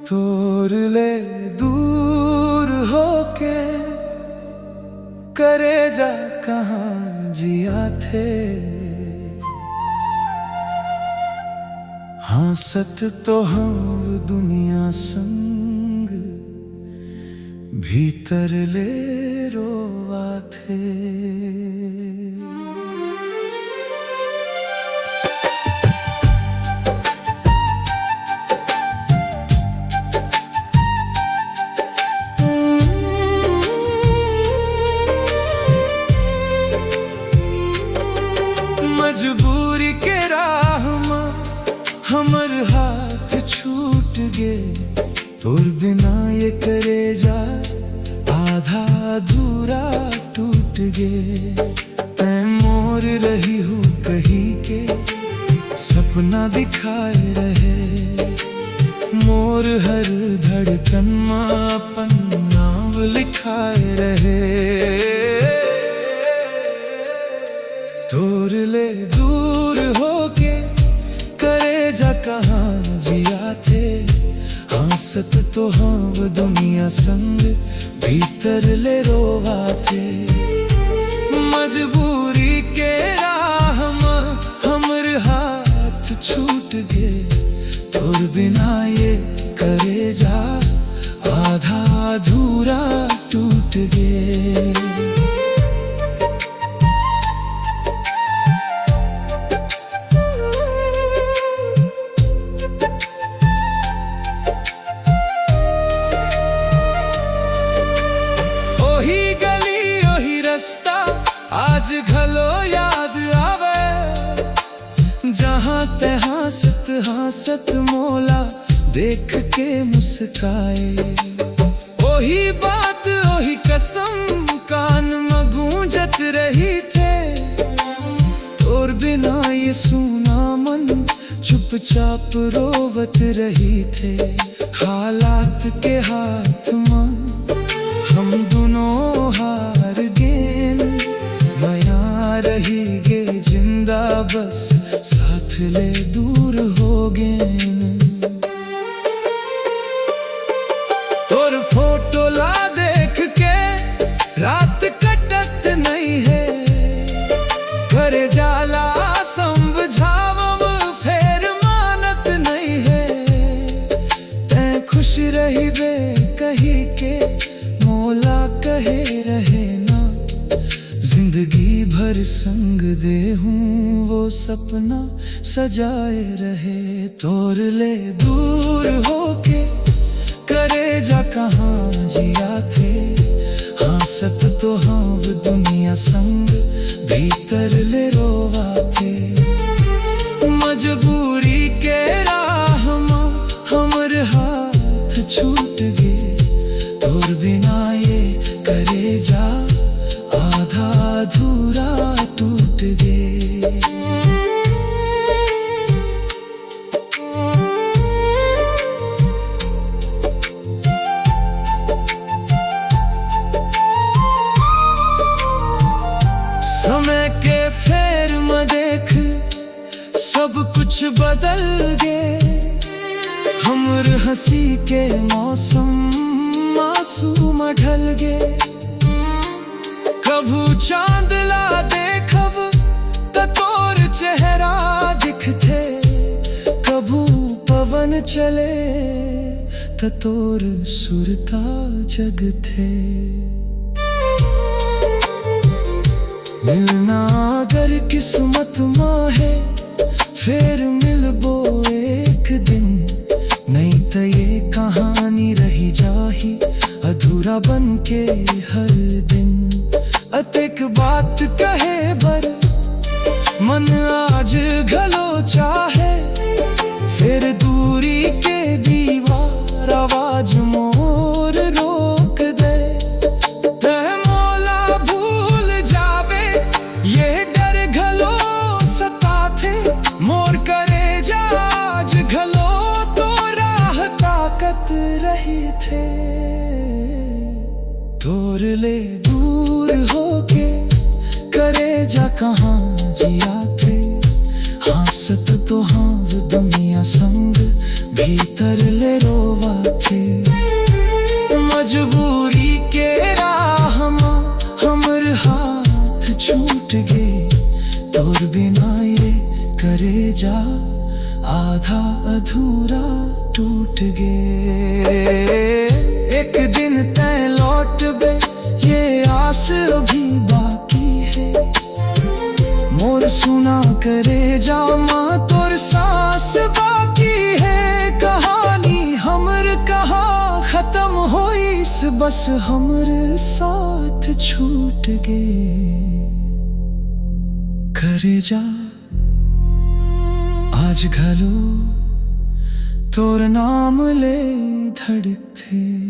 तोर ले दूर होके करे जा कहाँ जिया थे। हाँ सत तो हम दुनिया संग भीतर ले रोवा थे। मजबूरी के राह में हमर हाथ छूट गे। तोर बिना ये करेजा आधा अधूरा टूट गे। मैं मोर रही हूँ कहीं के सपना दिखाए रहे। मोर हर धड़कन में अपन नाम लिखाए रहे। तोर ले दूर होके करे जा कहाँ जिया थे। हाँ सत तो हम दुनिया संग भीतर ले रोवा थे। मजबूरी के राह में हमर हाथ छूट गे। तोर बिना ये करे जा आधा अधूरा टूट गे। आज घलो याद आवे जहाँ ते हंसत हंसत मोला देख के मुस्काए। ओही बात ओही कसम कान में गूंजत रही थे। तोर बिना ये सूना मन चुपचाप रोवत रही थे। हालात के हाथ में हम दोनों हार गेन रही गे जिंदा बस साथ ले दूर हो गए। तोर फोटो ला देख के रात कटत नहीं है। घर जाला समझावम फेर मानत नहीं है। तैं खुश रही बे कही के मोला कहे रहे ना। जिंदगी भर संग दे हूँ वो सपना सजाए रहे। तोर ले दूर होके करे जा कहाँ जिया थे। हाँ सत तो हम दुनिया संग भीतर ले रोवा थे। मजबूरी के राह में हमर हाथ छूट गे। तोर बिना ये करे जा आधा अधूरा टूट गे। समय के फेर में देख सब कुछ बदल गे। हमर हंसी के मौसम मासूम ढल गे। कभू चांद ला देखब त तोर चेहरा दिखथे। कभू पवन चले त तोर सुरता जगथे। मिलना अगर किस्मत में है फिर मिलबो एक दिन। नहीं तो ये कहानी रही जाही अधूरा बन के हर दिन। अतेक बात कहे बर मन आज घलो चाहे। फिर दूरी के दीवार आवाज मोर रोक दे। तै मोला भूल जावे ये डर घलो सता थे। मोर करे जा आज घलो तो राह ताकत रही थे। तोर ले दूर होके करे जा कहाँ जिया थे। हाँ सत तो हाँ दुनिया संग भीतर ले रोवा थे। मजबूरी के राह हमर हाथ छूट गे, तोर बिना ये करे जा आधा अधूरा टूट गे। एक दिन तय लौट बे ये आस अभी बाकी है, मोर सुना करे जा माँ तोर सांस बाकी है। कहानी हमर कहाँ खत्म होइस, बस हमर साथ छूट गे। करे जा आज घलो तोर नाम ले धड़क थे।